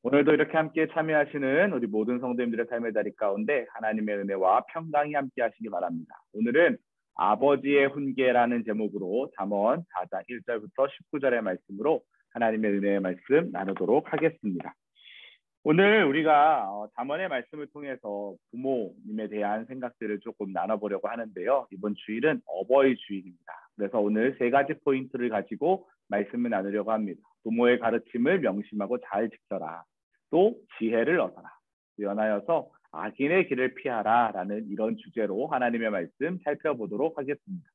오늘도 이렇게 함께 참여하시는 우리 모든 성도님들의 삶의 자리 가운데 하나님의 은혜와 평강이 함께 하시기 바랍니다. 오늘은 아버지의 훈계라는 제목으로 잠언 4장 1절부터 19절의 말씀으로 하나님의 은혜의 말씀 나누도록 하겠습니다. 오늘 우리가 잠언의 말씀을 통해서 부모님에 대한 생각들을 조금 나눠보려고 하는데요. 이번 주일은 어버이 주일입니다. 그래서 오늘 세 가지 포인트를 가지고 말씀을 나누려고 합니다. 부모의 가르침을 명심하고 잘 지켜라. 또 지혜를 얻어라. 연하여서 악인의 길을 피하라. 라는 이런 주제로 하나님의 말씀 살펴보도록 하겠습니다.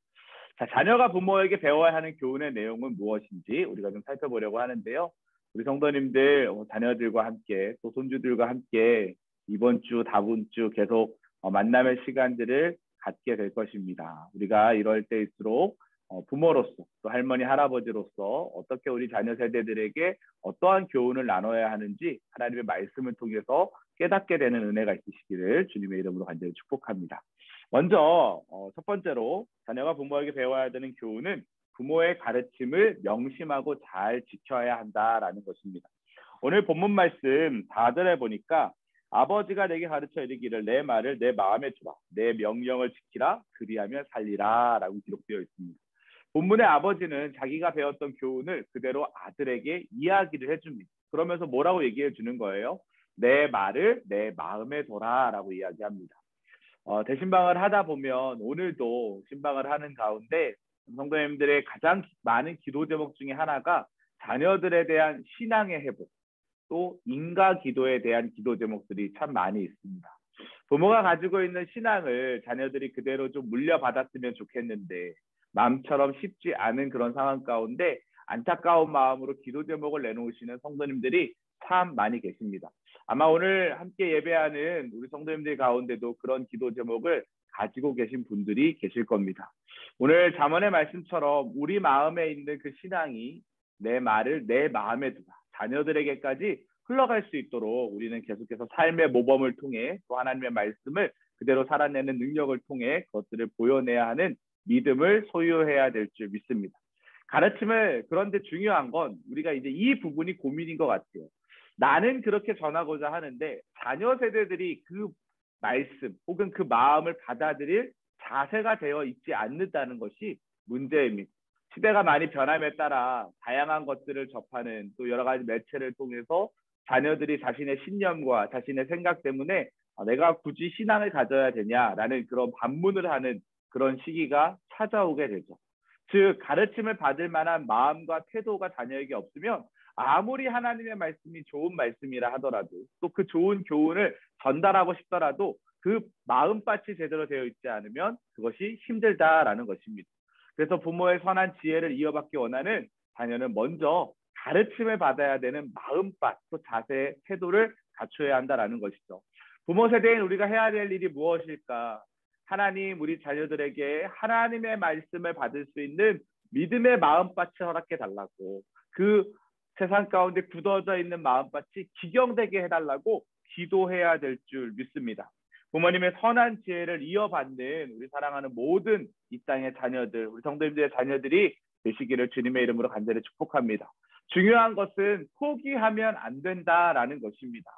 자, 자녀가 부모에게 배워야 하는 교훈의 내용은 무엇인지 우리가 좀 살펴보려고 하는데요. 우리 성도님들, 자녀들과 함께 또 손주들과 함께 이번 주, 다음 주 계속 만남의 시간들을 갖게 될 것입니다. 우리가 이럴 때일수록 부모로서 또 할머니, 할아버지로서 어떻게 우리 자녀 세대들에게 어떠한 교훈을 나눠야 하는지 하나님의 말씀을 통해서 깨닫게 되는 은혜가 있으시기를 주님의 이름으로 간절히 축복합니다. 먼저 첫 번째로 자녀가 부모에게 배워야 되는 교훈은 부모의 가르침을 명심하고 잘 지켜야 한다라는 것입니다. 오늘 본문 말씀 4절에 보니까 아버지가 내게 가르쳐 이르기를 내 말을 내 마음에 두라. 내 명령을 지키라. 그리하면 살리라. 라고 기록되어 있습니다. 본문의 아버지는 자기가 배웠던 교훈을 그대로 아들에게 이야기를 해줍니다. 그러면서 뭐라고 얘기해 주는 거예요? 내 말을 내 마음에 둬라. 라고 이야기합니다. 대신방을 하다 보면 오늘도 신방을 하는 가운데 성도님들의 가장 많은 기도 제목 중에 하나가 자녀들에 대한 신앙의 회복, 또 인가 기도에 대한 기도 제목들이 참 많이 있습니다. 부모가 가지고 있는 신앙을 자녀들이 그대로 좀 물려받았으면 좋겠는데 마음처럼 쉽지 않은 그런 상황 가운데 안타까운 마음으로 기도 제목을 내놓으시는 성도님들이 참 많이 계십니다. 아마 오늘 함께 예배하는 우리 성도님들 가운데도 그런 기도 제목을 가지고 계신 분들이 계실 겁니다. 오늘 잠언의 말씀처럼 우리 마음에 있는 그 신앙이 내 말을 내 마음에 두라. 자녀들에게까지 흘러갈 수 있도록 우리는 계속해서 삶의 모범을 통해 또 하나님의 말씀을 그대로 살아내는 능력을 통해 그것들을 보여내야 하는 믿음을 소유해야 될 줄 믿습니다. 가르침을 그런데 중요한 건 우리가 이제 이 부분이 고민인 것 같아요. 나는 그렇게 전하고자 하는데 자녀 세대들이 그 말씀 혹은 그 마음을 받아들일 자세가 되어 있지 않는다는 것이 문제입니다. 시대가 많이 변함에 따라 다양한 것들을 접하는 또 여러 가지 매체를 통해서 자녀들이 자신의 신념과 자신의 생각 때문에 내가 굳이 신앙을 가져야 되냐라는 그런 반문을 하는 그런 시기가 찾아오게 되죠. 즉 가르침을 받을 만한 마음과 태도가 자녀에게 없으면 아무리 하나님의 말씀이 좋은 말씀이라 하더라도 또 그 좋은 교훈을 전달하고 싶더라도 그 마음밭이 제대로 되어 있지 않으면 그것이 힘들다라는 것입니다. 그래서 부모의 선한 지혜를 이어받기 원하는 자녀는 먼저 가르침을 받아야 되는 마음밭, 또 자세, 태도를 갖춰야 한다라는 것이죠. 부모 세대인 우리가 해야 될 일이 무엇일까? 하나님 우리 자녀들에게 하나님의 말씀을 받을 수 있는 믿음의 마음밭을 허락해 달라고, 그 세상 가운데 굳어져 있는 마음밭이 기경되게 해달라고 기도해야 될 줄 믿습니다. 부모님의 선한 지혜를 이어받는 우리 사랑하는 모든 이 땅의 자녀들, 우리 성도님들의 자녀들이 되시기를 주님의 이름으로 간절히 축복합니다. 중요한 것은 포기하면 안 된다라는 것입니다.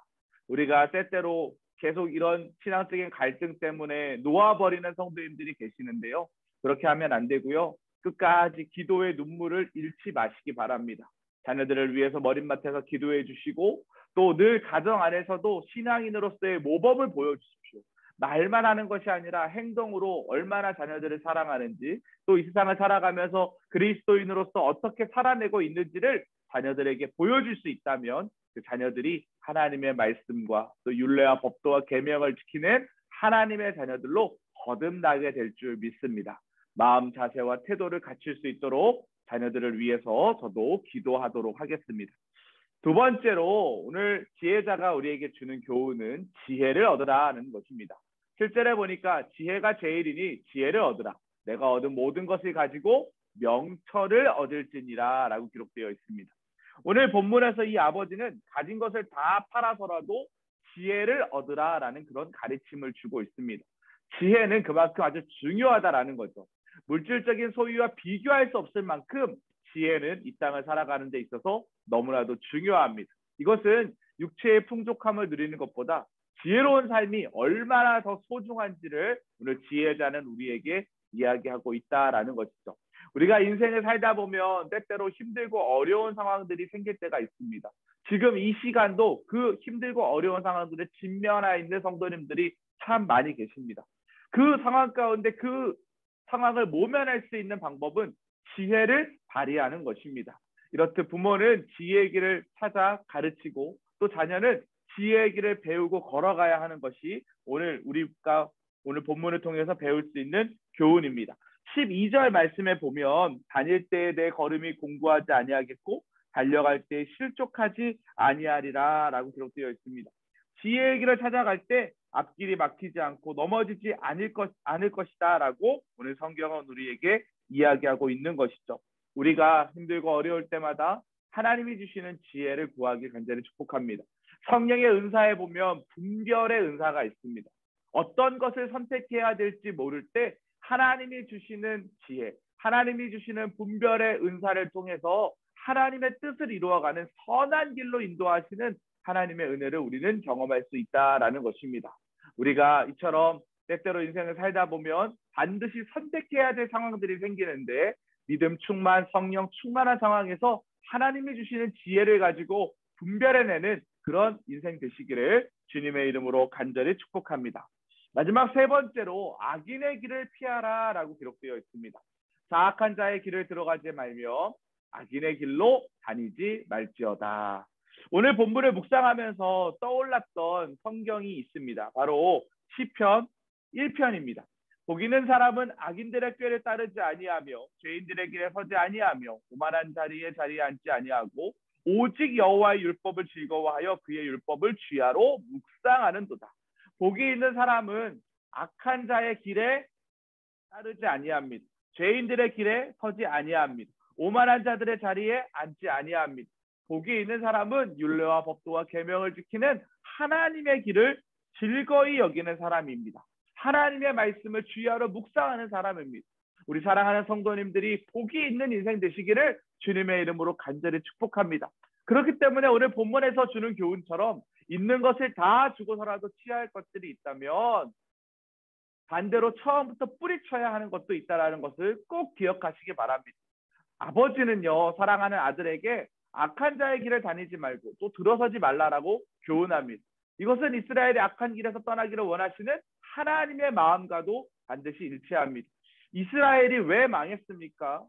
우리가 때때로 계속 이런 신앙적인 갈등 때문에 놓아버리는 성도님들이 계시는데요. 그렇게 하면 안 되고요. 끝까지 기도의 눈물을 잃지 마시기 바랍니다. 자녀들을 위해서 머릿맡에서 기도해 주시고 또 늘 가정 안에서도 신앙인으로서의 모범을 보여주십시오. 말만 하는 것이 아니라 행동으로 얼마나 자녀들을 사랑하는지, 또 이 세상을 살아가면서 그리스도인으로서 어떻게 살아내고 있는지를 자녀들에게 보여줄 수 있다면 그 자녀들이 하나님의 말씀과 또 율례와 법도와 계명을 지키는 하나님의 자녀들로 거듭나게 될 줄 믿습니다. 마음 자세와 태도를 갖출 수 있도록 자녀들을 위해서 저도 기도하도록 하겠습니다. 두 번째로 오늘 지혜자가 우리에게 주는 교훈은 지혜를 얻으라는 것입니다. 실제로 보니까 지혜가 제일이니 지혜를 얻으라. 내가 얻은 모든 것을 가지고 명철을 얻을지니라 라고 기록되어 있습니다. 오늘 본문에서 이 아버지는 가진 것을 다 팔아서라도 지혜를 얻으라라는 그런 가르침을 주고 있습니다. 지혜는 그만큼 아주 중요하다라는 거죠. 물질적인 소유와 비교할 수 없을 만큼 지혜는 이 땅을 살아가는 데 있어서 너무나도 중요합니다. 이것은 육체의 풍족함을 누리는 것보다 지혜로운 삶이 얼마나 더 소중한지를 오늘 지혜자는 우리에게 이야기하고 있다라는 것이죠. 우리가 인생을 살다 보면 때때로 힘들고 어려운 상황들이 생길 때가 있습니다. 지금 이 시간도 그 힘들고 어려운 상황들에 직면해 있는 성도님들이 참 많이 계십니다. 그 상황 가운데 그 상황을 모면할 수 있는 방법은 지혜를 발휘하는 것입니다. 이렇듯 부모는 지혜의 길을 찾아 가르치고 또 자녀는 지혜의 길을 배우고 걸어가야 하는 것이 우리가 오늘 본문을 통해서 배울 수 있는 교훈입니다. 12절 말씀에 보면 다닐 때에 내 걸음이 공부하지 아니하겠고 달려갈 때 실족하지 아니하리라 라고 기록되어 있습니다. 지혜의 길을 찾아갈 때 앞길이 막히지 않고 넘어지지 않을 것이다 라고 오늘 성경은 우리에게 이야기하고 있는 것이죠. 우리가 힘들고 어려울 때마다 하나님이 주시는 지혜를 구하기 간절히 축복합니다. 성령의 은사에 보면 분별의 은사가 있습니다. 어떤 것을 선택해야 될지 모를 때 하나님이 주시는 지혜, 하나님이 주시는 분별의 은사를 통해서 하나님의 뜻을 이루어가는 선한 길로 인도하시는 하나님의 은혜를 우리는 경험할 수 있다라는 것입니다. 우리가 이처럼 때때로 인생을 살다 보면 반드시 선택해야 될 상황들이 생기는데 믿음 충만, 성령 충만한 상황에서 하나님이 주시는 지혜를 가지고 분별해내는 그런 인생 되시기를 주님의 이름으로 간절히 축복합니다. 마지막 세 번째로 악인의 길을 피하라 라고 기록되어 있습니다. 사악한 자의 길을 들어가지 말며 악인의 길로 다니지 말지어다. 오늘 본문을 묵상하면서 떠올랐던 성경이 있습니다. 바로 시편 1편입니다. 복 있는 사람은 악인들의 꾀를 따르지 아니하며 죄인들의 길에 서지 아니하며 오만한 자리에 앉지 아니하고 오직 여호와의 율법을 즐거워하여 그의 율법을 주야로 묵상하는도다. 복이 있는 사람은 악한 자의 길에 따르지 아니합니다. 죄인들의 길에 서지 아니합니다. 오만한 자들의 자리에 앉지 아니합니다. 복이 있는 사람은 율례와 법도와 계명을 지키는 하나님의 길을 즐거이 여기는 사람입니다. 하나님의 말씀을 주야로 묵상하는 사람입니다. 우리 사랑하는 성도님들이 복이 있는 인생 되시기를 주님의 이름으로 간절히 축복합니다. 그렇기 때문에 오늘 본문에서 주는 교훈처럼 있는 것을 다 주고서라도 취할 것들이 있다면 반대로 처음부터 뿌리쳐야 하는 것도 있다는 것을 꼭 기억하시기 바랍니다. 아버지는요, 사랑하는 아들에게 악한 자의 길을 다니지 말고 또 들어서지 말라라고 교훈합니다. 이것은 이스라엘이 악한 길에서 떠나기를 원하시는 하나님의 마음과도 반드시 일치합니다. 이스라엘이 왜 망했습니까?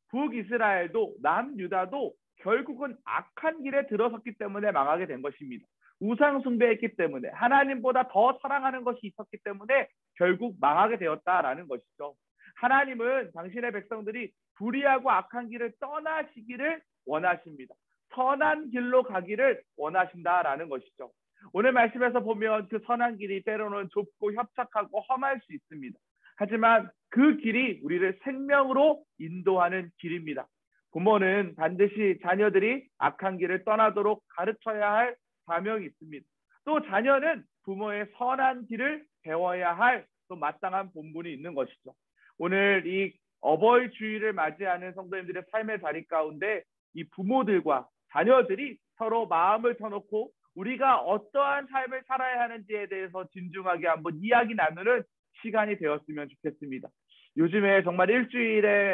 북이스라엘도 남유다도 결국은 악한 길에 들어섰기 때문에 망하게 된 것입니다. 우상 숭배했기 때문에 하나님보다 더 사랑하는 것이 있었기 때문에 결국 망하게 되었다라는 것이죠. 하나님은 당신의 백성들이 불의하고 악한 길을 떠나시기를 원하십니다. 선한 길로 가기를 원하신다라는 것이죠. 오늘 말씀에서 보면 그 선한 길이 때로는 좁고 협착하고 험할 수 있습니다. 하지만 그 길이 우리를 생명으로 인도하는 길입니다. 부모는 반드시 자녀들이 악한 길을 떠나도록 가르쳐야 할 사명이 있습니다. 또 자녀는 부모의 선한 길을 배워야 할 또 마땅한 본분이 있는 것이죠. 오늘 이 어버이 주일을 맞이하는 성도님들의 삶의 자리 가운데 이 부모들과 자녀들이 서로 마음을 터놓고 우리가 어떠한 삶을 살아야 하는지에 대해서 진중하게 한번 이야기 나누는 시간이 되었으면 좋겠습니다. 요즘에 정말 일주일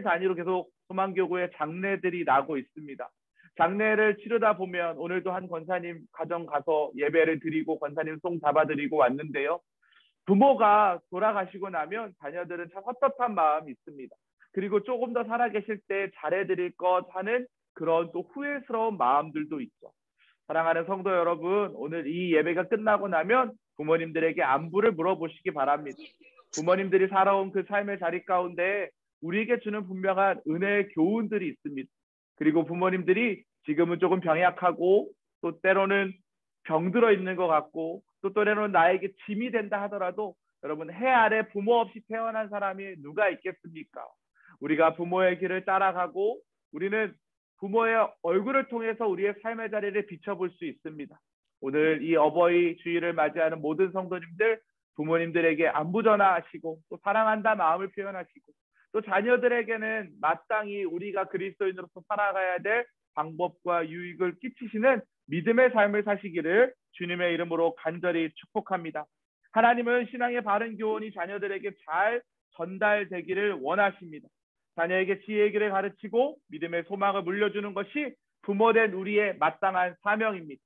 단위로 계속 소망교구에 장례들이 나고 있습니다. 장례를 치르다 보면 오늘도 한 권사님 가정 가서 예배를 드리고 권사님 송 잡아드리고 왔는데요. 부모가 돌아가시고 나면 자녀들은 참 헛헛한 마음이 있습니다. 그리고 조금 더 살아계실 때 잘해드릴 것 하는 그런 또 후회스러운 마음들도 있죠. 사랑하는 성도 여러분, 오늘 이 예배가 끝나고 나면 부모님들에게 안부를 물어보시기 바랍니다. 부모님들이 살아온 그 삶의 자리 가운데 우리에게 주는 분명한 은혜의 교훈들이 있습니다. 그리고 부모님들이 지금은 조금 병약하고 또 때로는 병들어 있는 것 같고 또 때로는 나에게 짐이 된다 하더라도 여러분, 해 아래 부모 없이 태어난 사람이 누가 있겠습니까? 우리가 부모의 길을 따라가고 우리는 부모의 얼굴을 통해서 우리의 삶의 자리를 비춰볼 수 있습니다. 오늘 이 어버이 주일을 맞이하는 모든 성도님들, 부모님들에게 안부 전하시고 또 사랑한다 마음을 표현하시고 또 자녀들에게는 마땅히 우리가 그리스도인으로서 살아가야 될 방법과 유익을 끼치시는 믿음의 삶을 사시기를 주님의 이름으로 간절히 축복합니다. 하나님은 신앙의 바른 교훈이 자녀들에게 잘 전달되기를 원하십니다. 자녀에게 지혜의 길을 가르치고 믿음의 소망을 물려주는 것이 부모된 우리의 마땅한 사명입니다.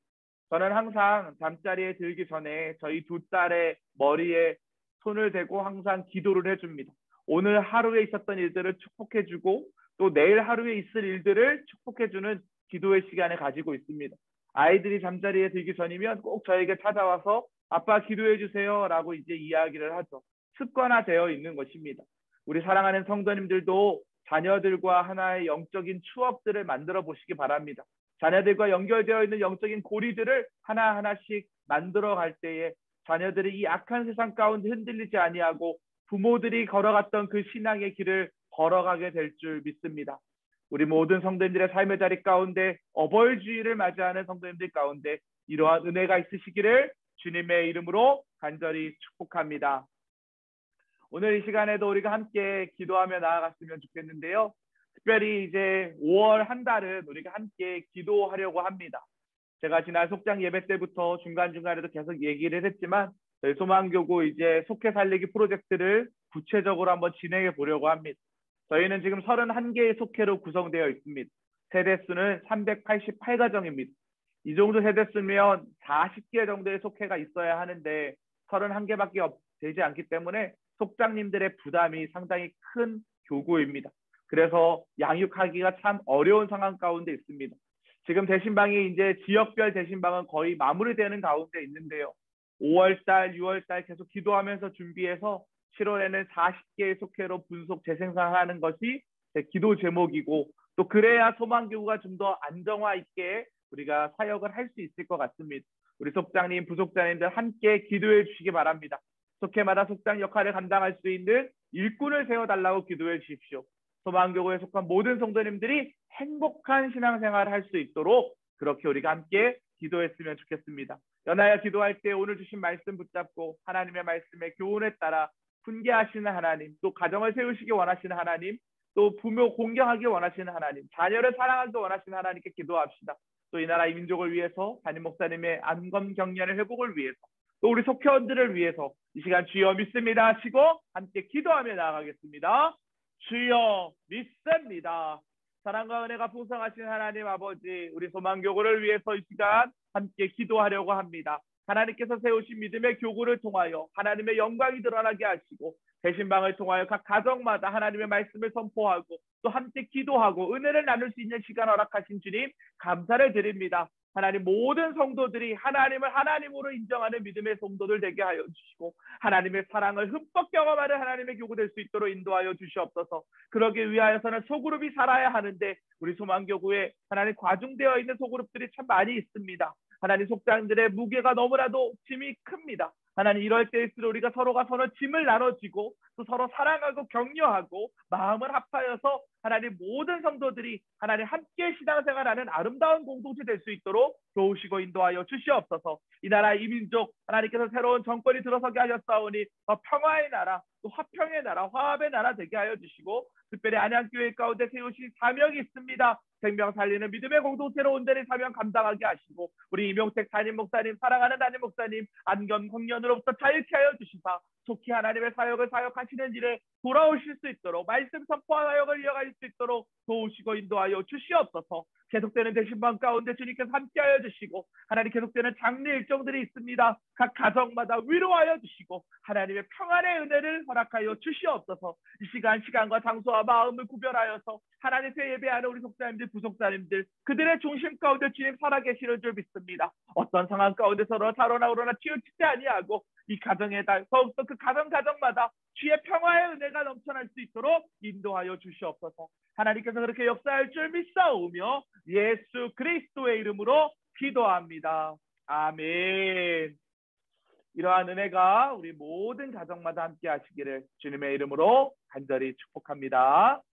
저는 항상 잠자리에 들기 전에 저희 두 딸의 머리에 손을 대고 항상 기도를 해줍니다. 오늘 하루에 있었던 일들을 축복해주고 또 내일 하루에 있을 일들을 축복해주는 기도의 시간을 가지고 있습니다. 아이들이 잠자리에 들기 전이면 꼭 저에게 찾아와서 아빠 기도해 주세요 라고 이제 이야기를 하죠. 습관화되어 있는 것입니다. 우리 사랑하는 성도님들도 자녀들과 하나의 영적인 추억들을 만들어 보시기 바랍니다. 자녀들과 연결되어 있는 영적인 고리들을 하나하나씩 만들어 갈 때에 자녀들이 이 악한 세상 가운데 흔들리지 아니하고 부모들이 걸어갔던 그 신앙의 길을 걸어가게 될 줄 믿습니다. 우리 모든 성도님들의 삶의 자리 가운데 어버이주일을 맞이하는 성도님들 가운데 이러한 은혜가 있으시기를 주님의 이름으로 간절히 축복합니다. 오늘 이 시간에도 우리가 함께 기도하며 나아갔으면 좋겠는데요. 특별히 이제 5월 한 달은 우리가 함께 기도하려고 합니다. 제가 지난 속장 예배 때부터 중간중간에도 계속 얘기를 했지만 저희 소망교구 이제 속해 살리기 프로젝트를 구체적으로 한번 진행해 보려고 합니다. 저희는 지금 31개의 속해로 구성되어 있습니다. 세대수는 388가정입니다. 이 정도 세대수면 40개 정도의 속해가 있어야 하는데 31개밖에 되지 않기 때문에 속장님들의 부담이 상당히 큰 교구입니다. 그래서 양육하기가 참 어려운 상황 가운데 있습니다. 지금 대신방이 이제 지역별 대신방은 거의 마무리되는 가운데 있는데요. 5월달, 6월달 계속 기도하면서 준비해서 7월에는 40개의 속회로 분속 재생산하는 것이 제 기도 제목이고 또 그래야 소망교구가 좀 더 안정화 있게 우리가 사역을 할 수 있을 것 같습니다. 우리 속장님, 부속장님들 함께 기도해 주시기 바랍니다. 속회마다 속장 역할을 감당할 수 있는 일꾼을 세워달라고 기도해 주십시오. 소망교구에 속한 모든 성도님들이 행복한 신앙생활을 할 수 있도록 그렇게 우리가 함께 기도했으면 좋겠습니다. 연하여 기도할 때 오늘 주신 말씀 붙잡고 하나님의 말씀의 교훈에 따라 훈계하시는 하나님, 또 가정을 세우시기 원하시는 하나님, 또 부모 공경하기 원하시는 하나님, 자녀를 사랑하기 원하시는 하나님께 기도합시다. 또 이 나라 이 민족을 위해서 담임 목사님의 안검 경련의 회복을 위해서 또 우리 속회원들을 위해서 이 시간 주여 믿습니다 하시고 함께 기도하며 나아가겠습니다. 주여 믿습니다. 사랑과 은혜가 풍성하신 하나님 아버지, 우리 소망교구를 위해서 이 시간 함께 기도하려고 합니다. 하나님께서 세우신 믿음의 교구를 통하여 하나님의 영광이 드러나게 하시고 대신방을 통하여 각 가정마다 하나님의 말씀을 선포하고 또 함께 기도하고 은혜를 나눌 수 있는 시간 허락하신 주님 감사를 드립니다. 하나님 모든 성도들이 하나님을 하나님으로 인정하는 믿음의 성도들 되게 하여 주시고 하나님의 사랑을 흠뻑 경험하는 하나님의 교구 될 수 있도록 인도하여 주시옵소서. 그러기 위하여서는 소그룹이 살아야 하는데 우리 소망교구에 하나님 과중되어 있는 소그룹들이 참 많이 있습니다. 하나님 속장들의 무게가 너무나도 짐이 큽니다. 하나님 이럴 때일수록 우리가 서로가 서로 짐을 나눠지고 또 서로 사랑하고 격려하고 마음을 합하여서 하나님 모든 성도들이 하나님 함께 신앙생활하는 아름다운 공동체 될 수 있도록 도우시고 인도하여 주시옵소서. 이 나라 이 민족 하나님께서 새로운 정권이 들어서게 하셨사오니 평화의 나라 또 화평의 나라 화합의 나라 되게 하여 주시고 특별히 안양교회 가운데 세우신 사명이 있습니다. 생명 살리는 믿음의 공동체로 온전히 사명 감당하게 하시고 우리 이명택 담임 목사님 사랑하는 담임 목사님 안경 공연으로부터 자유케 하여 주시사 속히 하나님의 사역을 사역하시는 일에 돌아오실 수 있도록 말씀 선포 사역을 이어갈 수 있도록 도우시고 인도하여 주시옵소서. 계속되는 대신방 가운데 주님께서 함께하여 주시고 하나님 계속되는 장례 일정들이 있습니다. 각 가정마다 위로하여 주시고 하나님의 평안의 은혜를 허락하여 주시옵소서. 이 시간과 장소와 마음을 구별하여서 하나님께 예배하는 우리 속사님들 부속사님들 그들의 중심 가운데 주님 살아계시는 줄 믿습니다. 어떤 상황 가운데서 자로나 우러나 치우치지 아니하고 이 가정에 더욱더 그 가정마다 주의 평화의 은혜가 넘쳐날 수 있도록 인도하여 주시옵소서. 하나님께서 그렇게 역사할 줄 믿사오며 예수 그리스도의 이름으로 기도합니다. 아멘. 이러한 은혜가 우리 모든 가정마다 함께 하시기를 주님의 이름으로 간절히 축복합니다.